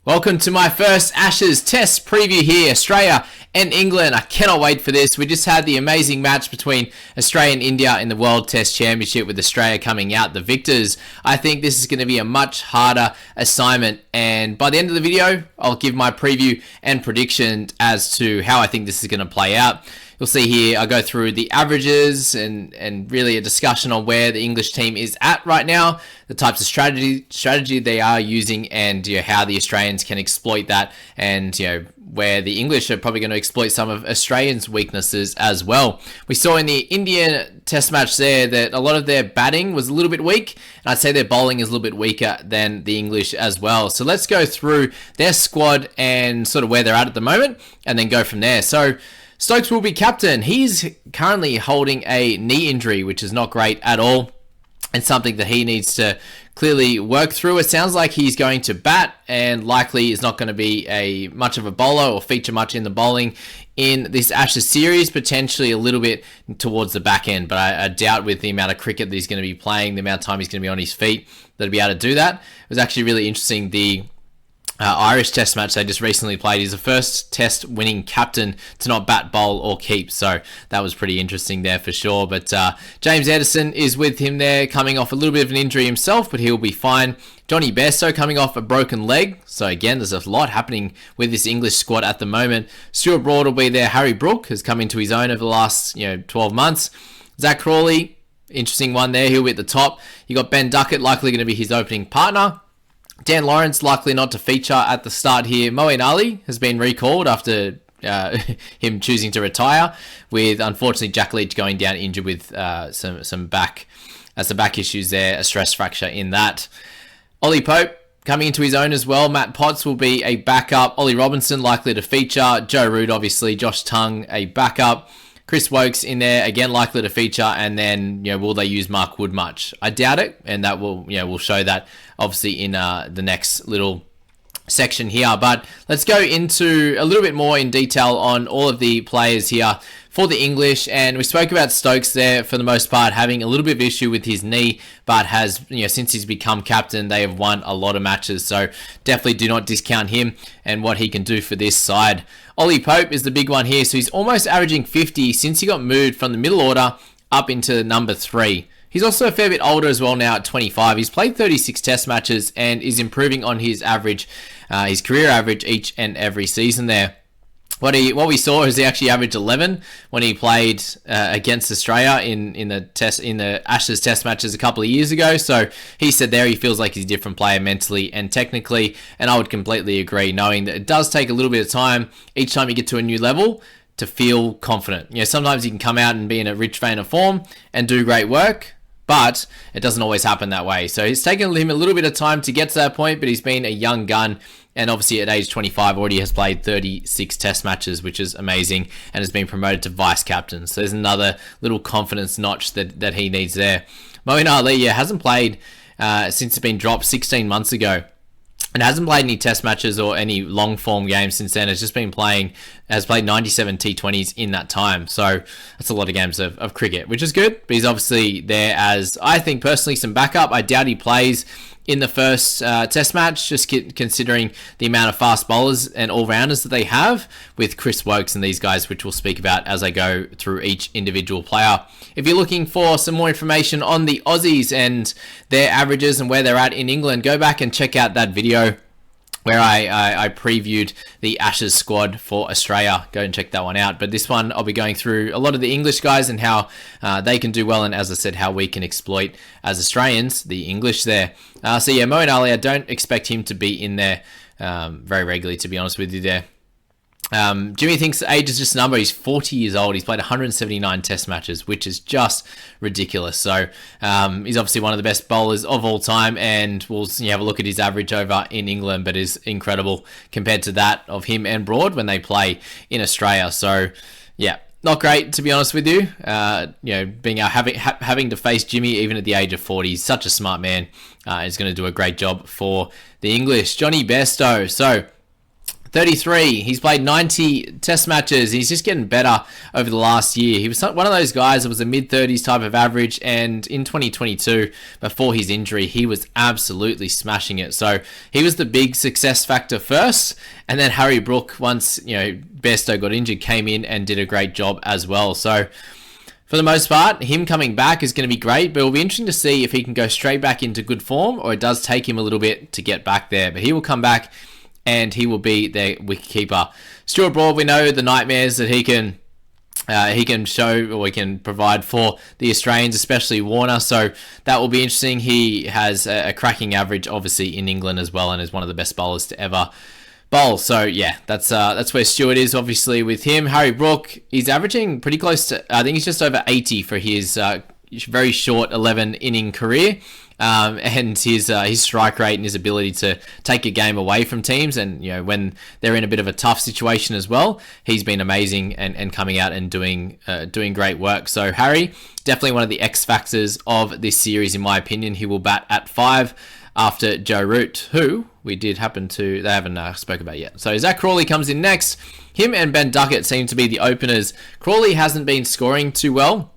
Welcome to my first Ashes Test preview here, Australia and England. I cannot wait for this. We just had the amazing match between Australia and India in the World Test Championship with Australia coming out the victors. I think this is going to be a much harder assignment, and by the end of the video, I'll give my preview and prediction as to how I think this is going to play out. You'll see here I go through the averages and really a discussion on where the English team is at right now, the types of strategy they are using, and how the Australians can exploit that, and where the English are probably going to exploit some of Australians' weaknesses as well. We saw in the Indian Test match there that a lot of their batting was a little bit weak, and I'd say their bowling is a little bit weaker than the English as well. So let's go through their squad and sort of where they're at the moment, and then go from there. So Stokes will be captain. He's currently holding a knee injury, which is not great at all, and something that he needs to clearly work through. It sounds like he's going to bat and likely is not going to be much of a bowler or feature much in the bowling in this Ashes series, potentially a little bit towards the back end, but I doubt with the amount of cricket that he's going to be playing, the amount of time he's going to be on his feet, that he'll be able to do that. It was actually really interesting. The Irish Test match they just recently played. He's the first Test winning captain to not bat, bowl, or keep. So that was pretty interesting there for sure. But James Anderson is with him there, coming off a little bit of an injury himself, but he'll be fine. Johnny Bairstow coming off a broken leg. So again, there's a lot happening with this English squad at the moment. Stuart Broad will be there. Harry Brook has come into his own over the last 12 months. Zach Crawley, interesting one there. He'll be at the top. You got Ben Duckett, likely going to be his opening partner. Dan Lawrence likely not to feature at the start here. Moeen Ali has been recalled after him choosing to retire, with unfortunately Jack Leach going down injured with some back issues there, a stress fracture in that. Ollie Pope coming into his own as well. Matt Potts will be a backup. Ollie Robinson likely to feature. Joe Root obviously. Josh Tongue a backup. Chris Wokes in there, again, likely to feature, and then, will they use Mark Wood much? I doubt it, and that will, we'll show that, obviously, in the next little section here. But let's go into a little bit more in detail on all of the players here for the English, and we spoke about Stokes there, for the most part, having a little bit of issue with his knee, but has, since he's become captain, they have won a lot of matches, so definitely do not discount him and what he can do for this side. Ollie Pope is the big one here, so he's almost averaging 50 since he got moved from the middle order up into number 3. He's also a fair bit older as well now at 25. He's played 36 test matches and is improving on his average, his career average each and every season there. What we saw is he actually averaged 11 when he played against Australia in the Ashes Test matches a couple of years ago. So he said there he feels like he's a different player mentally and technically, and I would completely agree, knowing that it does take a little bit of time each time you get to a new level to feel confident. Sometimes you can come out and be in a rich vein of form and do great work, but it doesn't always happen that way. So it's taken him a little bit of time to get to that point, but he's been a young gun, and obviously at age 25 already has played 36 test matches, which is amazing, and has been promoted to vice captain. So there's another little confidence notch that he needs there. Moeen Ali hasn't played since it's been dropped 16 months ago, and hasn't played any test matches or any long form games since then. Has played 97 T20s in that time. So that's a lot of games of cricket, which is good. But he's obviously there as, I think personally, some backup. I doubt he plays in the first test match, just considering the amount of fast bowlers and all-rounders that they have with Chris Wokes and these guys, which we'll speak about as I go through each individual player. If you're looking for some more information on the Aussies and their averages and where they're at in England, go back and check out that video where I previewed the Ashes squad for Australia. Go and check that one out. But this one, I'll be going through a lot of the English guys and how they can do well, and as I said, how we can exploit as Australians the English there. Moeen Ali, I don't expect him to be in there very regularly, to be honest with you there. Jimmy thinks age is just a number. He's 40 years old. He's played 179 test matches, which is just ridiculous. So he's obviously one of the best bowlers of all time, and we'll have a look at his average over in England, but is incredible compared to that of him and Broad when they play in Australia. So not great, to be honest with you. Having to face Jimmy even at the age of 40, he's such a smart man. He's going to do a great job for the English. Johnny Bairstow. So 33. He's played 90 test matches. He's just getting better over the last year. He was one of those guys that was a mid-30s type of average, and in 2022, before his injury, he was absolutely smashing it. So he was the big success factor first, and then Harry Brook, once Bairstow got injured, came in and did a great job as well. So for the most part, him coming back is going to be great, but it'll be interesting to see if he can go straight back into good form, or it does take him a little bit to get back there. But he will come back, and he will be their wicketkeeper. Stuart Broad, we know the nightmares that he can show, or he can provide for the Australians, especially Warner. So that will be interesting. He has a cracking average, obviously, in England as well, and is one of the best bowlers to ever bowl. So yeah, that's where Stuart is, obviously, with him. Harry Brook, he's averaging pretty close to, I think he's just over 80 for his very short 11-inning career. And his strike rate and his ability to take a game away from teams, and when they're in a bit of a tough situation as well, he's been amazing and coming out and doing great work. So Harry, definitely one of the X factors of this series, in my opinion. He will bat at 5 after Joe Root, who they haven't spoke about yet. So Zach Crawley comes in next. Him and Ben Duckett seem to be the openers. Crawley hasn't been scoring too well,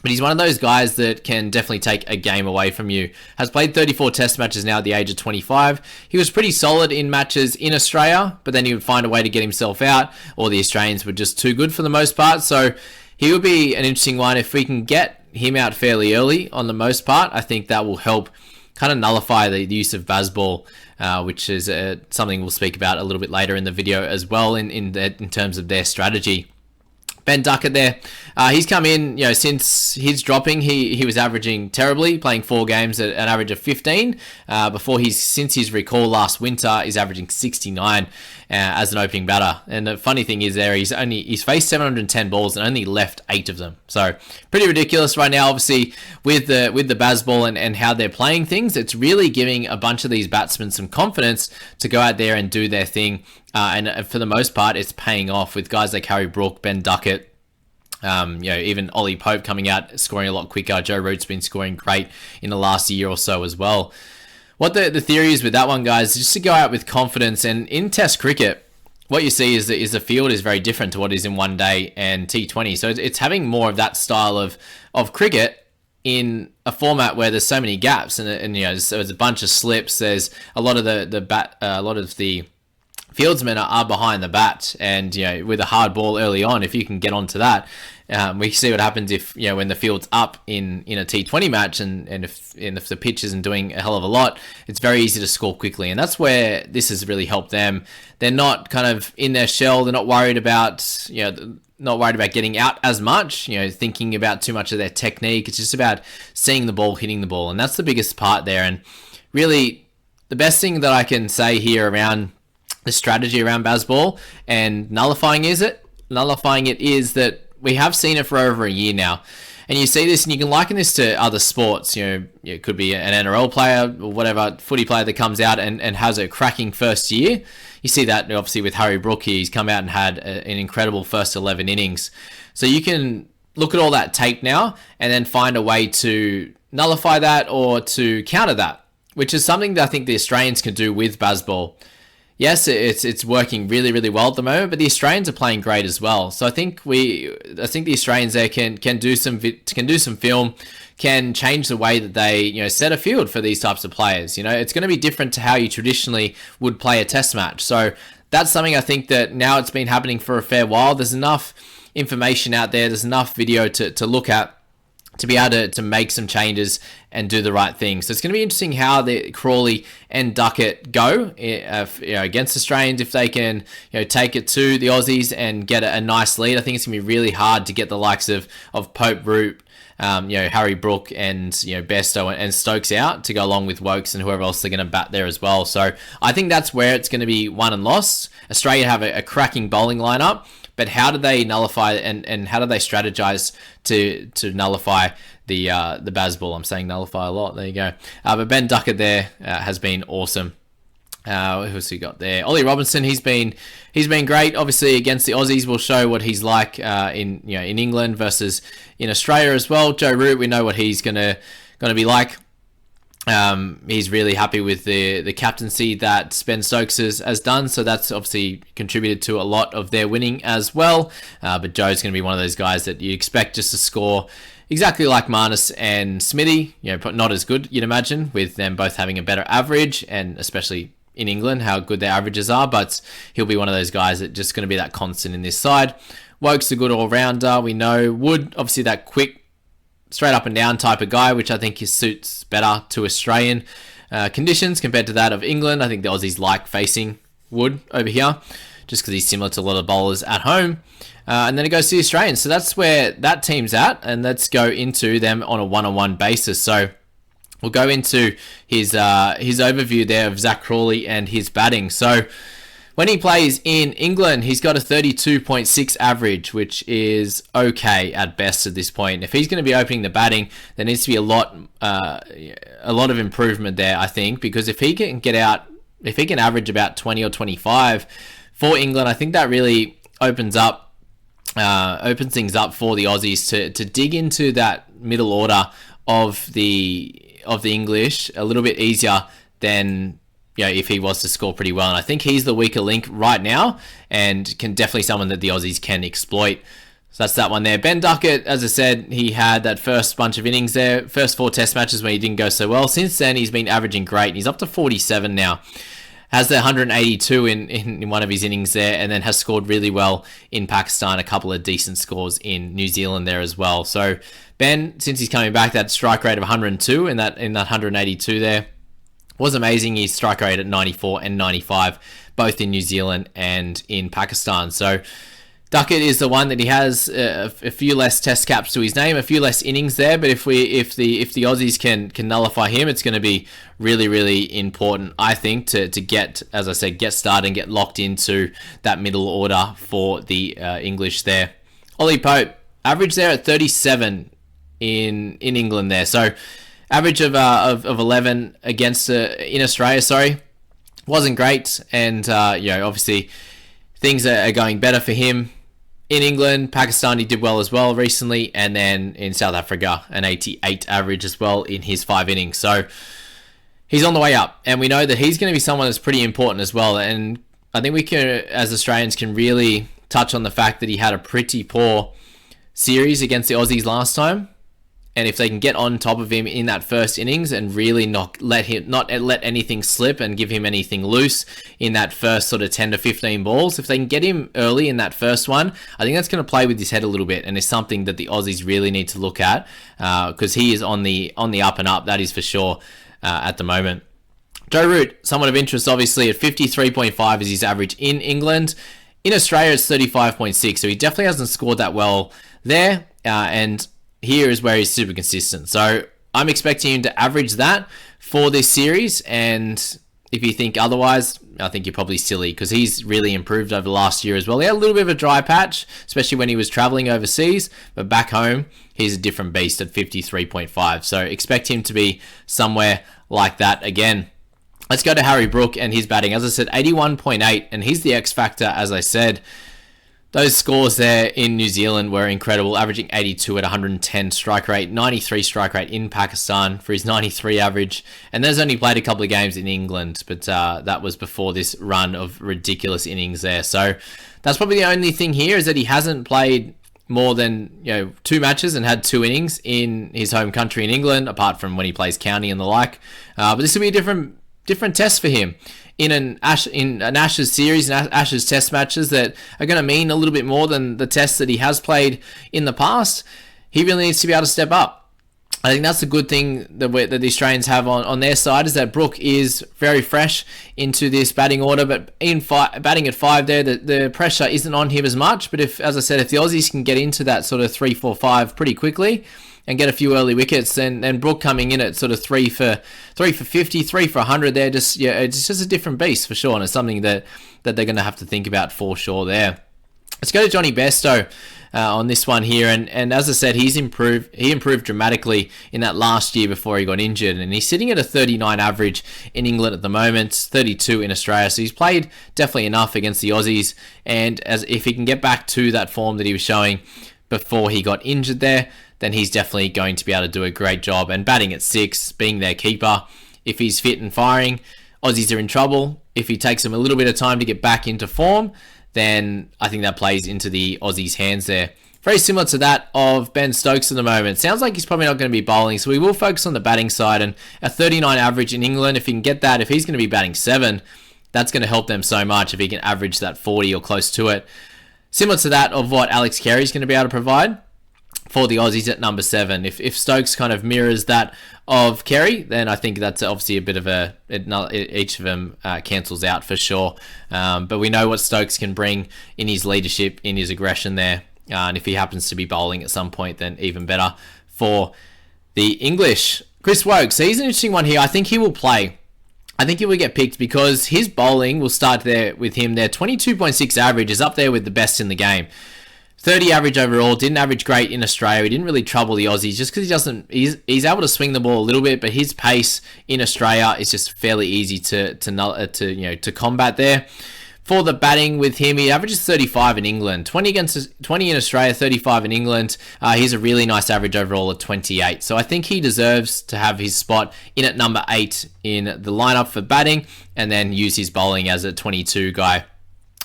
but he's one of those guys that can definitely take a game away from you. Has played 34 test matches now at the age of 25. He was pretty solid in matches in Australia, but then he would find a way to get himself out, or the Australians were just too good for the most part. So he will be an interesting one. If we can get him out fairly early on the most part, I think that will help kind of nullify the use of Bazball, which is something we'll speak about a little bit later in the video as well in terms of their strategy. Ben Duckett there, he's come in, since his dropping, he was averaging terribly, playing 4 games at an average of 15. Since his recall last winter, he's averaging 69 as an opening batter. And the funny thing is he's faced 710 balls and only left 8 of them. So pretty ridiculous right now, obviously, with the Bazball and how they're playing things. It's really giving a bunch of these batsmen some confidence to go out there and do their thing. And for the most part, it's paying off with guys like Harry Brook, Ben Duckett, even Ollie Pope coming out, scoring a lot quicker. Joe Root's been scoring great in the last year or so as well. What the theory is with that one, guys, is just to go out with confidence. And in Test cricket, what you see is the field is very different to what is in one day and T20. So it's having more of that style of cricket in a format where there's so many gaps, and so there's a bunch of slips. There's a lot of the fieldsmen are behind the bat, and with a hard ball early on, if you can get onto that, we see what happens if when the field's up in a T20 match, and if the pitch isn't doing a hell of a lot, it's very easy to score quickly, and that's where this has really helped them. They're not kind of in their shell. They're not worried about getting out as much, thinking about too much of their technique. It's just about seeing the ball, hitting the ball, and that's the biggest part there. And really, the best thing that I can say here around the strategy around Bazball and nullifying it is that we have seen it for over a year now. And you see this, and you can liken this to other sports. It could be an NRL player or whatever, footy player that comes out and has a cracking first year. You see that obviously with Harry Brook. He's come out and had an incredible first 11 innings. So you can look at all that tape now and then find a way to nullify that or to counter that, which is something that I think the Australians can do with Bazball. Yes, it's working really, really well at the moment, but the Australians are playing great as well. So I think the Australians there can do some film, can change the way that they set a field for these types of players. It's going to be different to how you traditionally would play a test match. So that's something I think that now it's been happening for a fair while. There's enough information out there. There's enough video to look at to be able to make some changes and do the right thing. So it's going to be interesting how the Crawley and Duckett go against Australians, if they can take it to the Aussies and get a nice lead. I think it's going to be really hard to get the likes of Pope, Root, Harry Brook and Bairstow and Stokes out to go along with Wokes and whoever else they're going to bat there as well. So I think that's where it's going to be won and lost. Australia have a cracking bowling lineup, but how do they nullify and how do they strategize to nullify the Bazball? I'm saying nullify a lot. There you go. But Ben Duckett there has been awesome. Who's he got there? Ollie Robinson. He's been great. Obviously against the Aussies, we'll show what he's like in England versus in Australia as well. Joe Root, we know what he's gonna be like. He's really happy with the captaincy that Ben Stokes has done, so that's obviously contributed to a lot of their winning as well. But Joe's going to be one of those guys that you expect just to score exactly like Marnus and Smithy, but not as good, you'd imagine, with them both having a better average, and especially in England, how good their averages are. But he'll be one of those guys that just going to be that constant in this side. Woke's a good all-rounder, we know. Wood, obviously that quick, straight up and down type of guy, which I think suits better to Australian conditions compared to that of England. I think the Aussies like facing Wood over here, just because he's similar to a lot of bowlers at home. And then it goes to the Australians. So that's where that team's at, and let's go into them on a one-on-one basis. So we'll go into his overview there of Zach Crawley and his batting. So when he plays in England, he's got a 32.6 average, which is okay at best at this point. If he's going to be opening the batting, there needs to be a lot of improvement there, I think, because if he can average about 20 or 25 for England, I think that really opens things up for the Aussies to dig into that middle order of the English a little bit easier than if he was to score pretty well. And I think he's the weaker link right now, and can definitely someone that the Aussies can exploit. So that's that one there. Ben Duckett, as I said, he had that first bunch of innings there, first 4 test matches where he didn't go so well. Since then, he's been averaging great, and he's up to 47 now. Has the 182 in one of his innings there, and then has scored really well in Pakistan, a couple of decent scores in New Zealand there as well. So Ben, since he's coming back, that strike rate of 102 in that 182 there was amazing. His strike rate at 94 and 95, both in New Zealand and in Pakistan. So Duckett is the one that he has a few less test caps to his name, a few less innings there. But if the Aussies can nullify him, it's going to be really, really important, I think, to get, as I said, get started and get locked into that middle order for the English there. Ollie Pope, average there at 37 in England there. So average of 11 against in Australia, sorry, wasn't great. And obviously things are going better for him. In England, Pakistan, he did well as well recently, and then in South Africa, an 88 average as well in his 5 innings. So he's on the way up, and we know that he's going to be someone that's pretty important as well. And I think we can, as Australians, can really touch on the fact that he had a pretty poor series against the Aussies last time. And if they can get on top of him in that first innings and really not let anything slip and give him anything loose in that first sort of 10 to 15 balls, if they can get him early in that first one, I think that's going to play with his head a little bit, and it's something that the Aussies really need to look at, because he is on the up and up, that is for sure, at the moment. Joe Root, somewhat of interest, obviously, at 53.5 is his average in England. In Australia, it's 35.6, so he definitely hasn't scored that well there, and here is where he's super consistent. So I'm expecting him to average that for this series, and if you think otherwise, I think you're probably silly, because he's really improved over the last year as well. He had a little bit of a dry patch, especially when he was traveling overseas, but back home, he's a different beast at 53.5. So expect him to be somewhere like that again. Let's go to Harry Brook and his batting. As I said, 81.8, and he's the X factor, as I said. Those scores there in New Zealand were incredible, averaging 82 at 110 strike rate, 93 strike rate in Pakistan for his 93 average. And there's only played a couple of games in England, but that was before this run of ridiculous innings there. So that's probably the only thing here, is that he hasn't played more than 2 matches and had 2 innings in his home country in England, apart from when he plays county and the like. But this will be a different test for him in an Ashes series and Ashes test matches that are going to mean a little bit more than the tests that he has played in the past. He really needs to be able to step up. I think that's a good thing that the Australians have on their side, is that Brook is very fresh into this batting order, but batting at 5 there, the pressure isn't on him as much. But as I said, if the Aussies can get into that sort of 3, 4, 5 pretty quickly and get a few early wickets, then Brook coming in at sort of 3 for 50, 3 for 100 there, it's just a different beast for sure, and it's something that they're going to have to think about for sure there. Let's go to Johnny Bairstow on this one here, and as I said, he improved dramatically in that last year before he got injured, and he's sitting at a 39 average in England at the moment, 32 in Australia, so he's played definitely enough against the Aussies, and if he can get back to that form that he was showing before he got injured there, then he's definitely going to be able to do a great job. And batting at 6, being their keeper, if he's fit and firing, Aussies are in trouble. If he takes them a little bit of time to get back into form, then I think that plays into the Aussies' hands there. Very similar to that of Ben Stokes at the moment. Sounds like he's probably not going to be bowling, so we will focus on the batting side. And a 39 average in England, if he can get that, if he's going to be batting 7, that's going to help them so much if he can average that 40 or close to it. Similar to that of what Alex Carey's going to be able to provide for the Aussies at number 7. If Stokes kind of mirrors that of Carey, then I think that's obviously a bit of each of them cancels out for sure. But we know what Stokes can bring in his leadership, in his aggression there. And if he happens to be bowling at some point, then even better for the English. Chris Woakes, so he's an interesting one here. I think he will play. I think he will get picked because his bowling will start there with him. Their 22.6 average is up there with the best in the game. 30 average overall, didn't average great in Australia. He didn't really trouble the Aussies just because he's able to swing the ball a little bit, but his pace in Australia is just fairly easy to combat there. For the batting with him, he averages 35 in England, 20 in Australia, 35 in England. He's a really nice average overall at 28. So I think he deserves to have his spot in at number 8 in the lineup for batting, and then use his bowling as a 22 guy.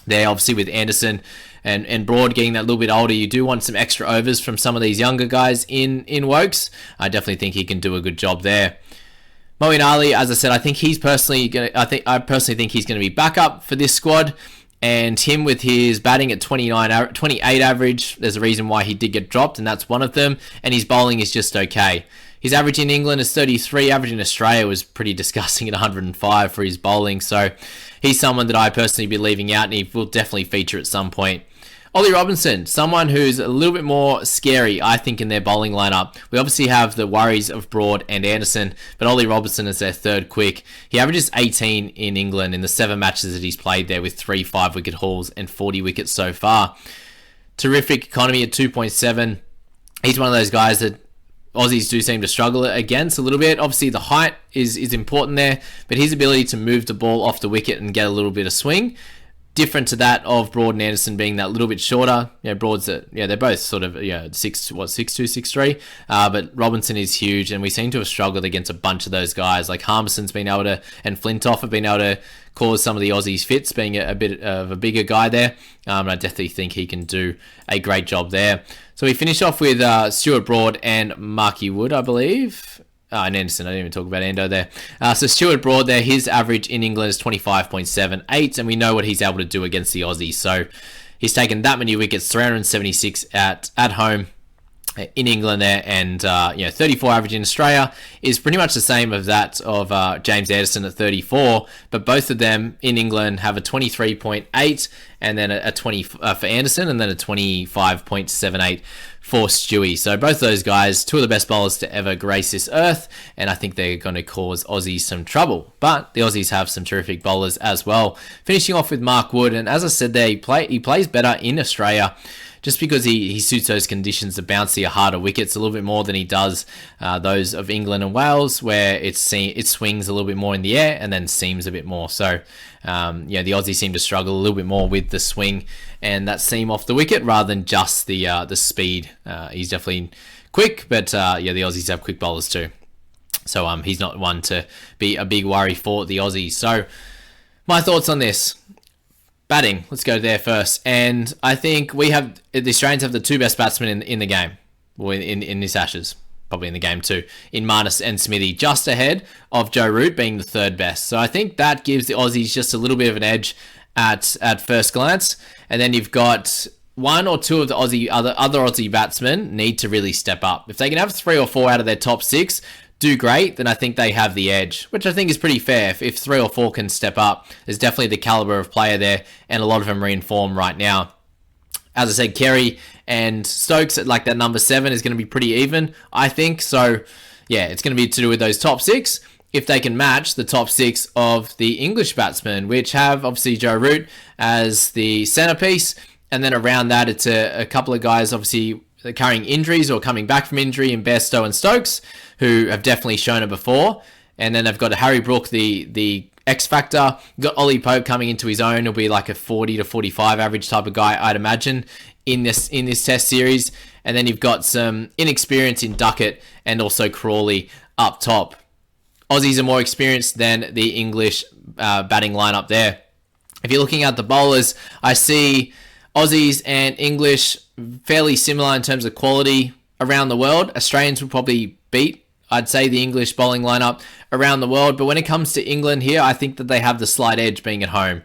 There, obviously with Anderson and Broad getting that little bit older, you do want some extra overs from some of these younger guys in Woakes. I definitely think he can do a good job there. Moeen Ali, as I said, I personally think he's going to be backup for this squad, and him with his batting at 28 average, there's a reason why he did get dropped, and that's one of them, and his bowling is just okay. His average in England is 33, average in Australia was pretty disgusting at 105 for his bowling, so he's someone that I personally be leaving out, and he will definitely feature at some point. Ollie Robinson, someone who's a little bit more scary, I think, in their bowling lineup. We obviously have the worries of Broad and Anderson, but Ollie Robinson is their third quick. He averages 18 in England in the 7 matches that he's played there, with 3 5-wicket hauls and 40 wickets so far. Terrific economy at 2.7. He's one of those guys that Aussies do seem to struggle against a little bit. Obviously, the height is important there, but his ability to move the ball off the wicket and get a little bit of swing, different to that of Broad and Anderson being that little bit shorter. Broad's they're both sort of 6'2", 6'3", but Robinson is huge, and we seem to have struggled against a bunch of those guys. Like Harmison's been able to, and Flintoff have been able to cause some of the Aussies fits, being a bit of a bigger guy there. And I definitely think he can do a great job there. So we finish off with Stuart Broad and Marky Wood, I believe. And Anderson, I didn't even talk about Endo there. So Stuart Broad there, his average in England is 25.78, and we know what he's able to do against the Aussies. So he's taken that many wickets, 376 at home in England there, and 34 average in Australia is pretty much the same of that of James Anderson at 34, but both of them in England have a 23.8 and then a 20 for Anderson, and then a 25.78 for Stewie. So both those guys, 2 of the best bowlers to ever grace this earth, and I think they're going to cause Aussies some trouble. But the Aussies have some terrific bowlers as well. Finishing off with Mark Wood, and as I said there, he plays better in Australia, just because he suits those conditions, the bouncier, harder wickets a little bit more than he does those of England and Wales, where it swings a little bit more in the air and then seams a bit more. So, the Aussies seem to struggle a little bit more with the swing and that seam off the wicket rather than just the speed. He's definitely quick, but the Aussies have quick bowlers too. So he's not one to be a big worry for the Aussies. So my thoughts on this. Batting, let's go there first. And I think the Australians have the 2 best batsmen in the game, or in this Ashes, probably in the game too, in Marnus and Smithy, just ahead of Joe Root being the 3rd best. So I think that gives the Aussies just a little bit of an edge at first glance. And then you've got 1 or 2 of the other Aussie batsmen need to really step up. If they can have 3 or 4 out of their top 6 do great, then I think they have the edge, which I think is pretty fair. If 3 or 4 can step up, there's definitely the caliber of player there, and a lot of them are in form right now. As I said, Carey and Stokes at like that number 7 is going to be pretty even, I think. So, it's going to be to do with those top 6. If they can match the top 6 of the English batsmen, which have obviously Joe Root as the centerpiece, and then around that, it's a couple of guys obviously carrying injuries or coming back from injury in Bairstow and Stokes, who have definitely shown it before. And then they've got Harry Brook, the X Factor. You've got Ollie Pope coming into his own. He'll be like a 40 to 45 average type of guy, I'd imagine, in this test series. And then you've got some inexperience in Duckett and also Crawley up top. Aussies are more experienced than the English batting lineup there. If you're looking at the bowlers, I see Aussies and English fairly similar in terms of quality around the world. Australians will probably beat, I'd say, the English bowling lineup around the world. But when it comes to England here, I think that they have the slight edge being at home.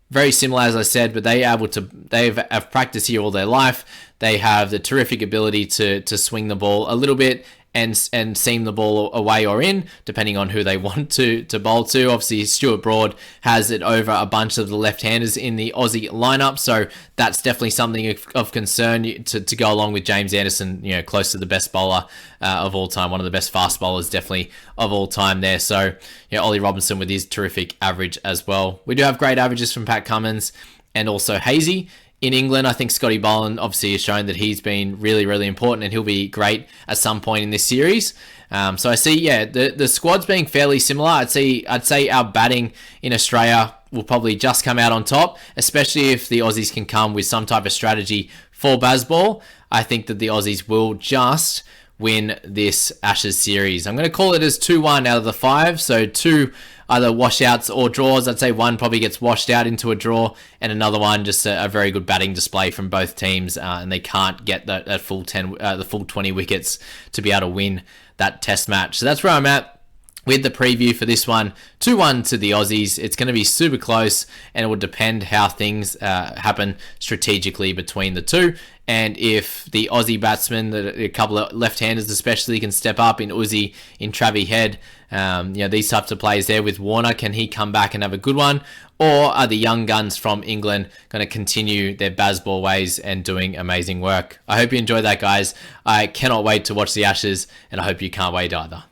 Very similar, as I said, but have practiced here all their life. They have the terrific ability to swing the ball a little bit and seam the ball away or in, depending on who they want to bowl to. Obviously, Stuart Broad has it over a bunch of the left-handers in the Aussie lineup, so that's definitely something of concern to go along with James Anderson, close to the best bowler of all time, one of the best fast bowlers definitely of all time there. So, Ollie Robinson with his terrific average as well. We do have great averages from Pat Cummins and also Hazy. In England, I think Scotty Boland obviously has shown that he's been really, really important and he'll be great at some point in this series. So I see, the squad's being fairly similar. I'd say our batting in Australia will probably just come out on top, especially if the Aussies can come with some type of strategy for Bazball. I think that the Aussies will just win this Ashes series. I'm going to call it as 2-1 out of the 5. So 2 either washouts or draws. I'd say 1 probably gets washed out into a draw, and another one just a very good batting display from both teams, and they can't get that full 20 wickets to be able to win that Test match. So that's where I'm at with the preview for this one. 2-1 to the Aussies. It's going to be super close, and it will depend how things happen strategically between the two. And if the Aussie batsmen, a couple of left-handers especially, can step up in Uzi, in Travis Head, these types of players there with Warner, can he come back and have a good one? Or are the young guns from England going to continue their Bazball ways and doing amazing work? I hope you enjoyed that, guys. I cannot wait to watch the Ashes, and I hope you can't wait either.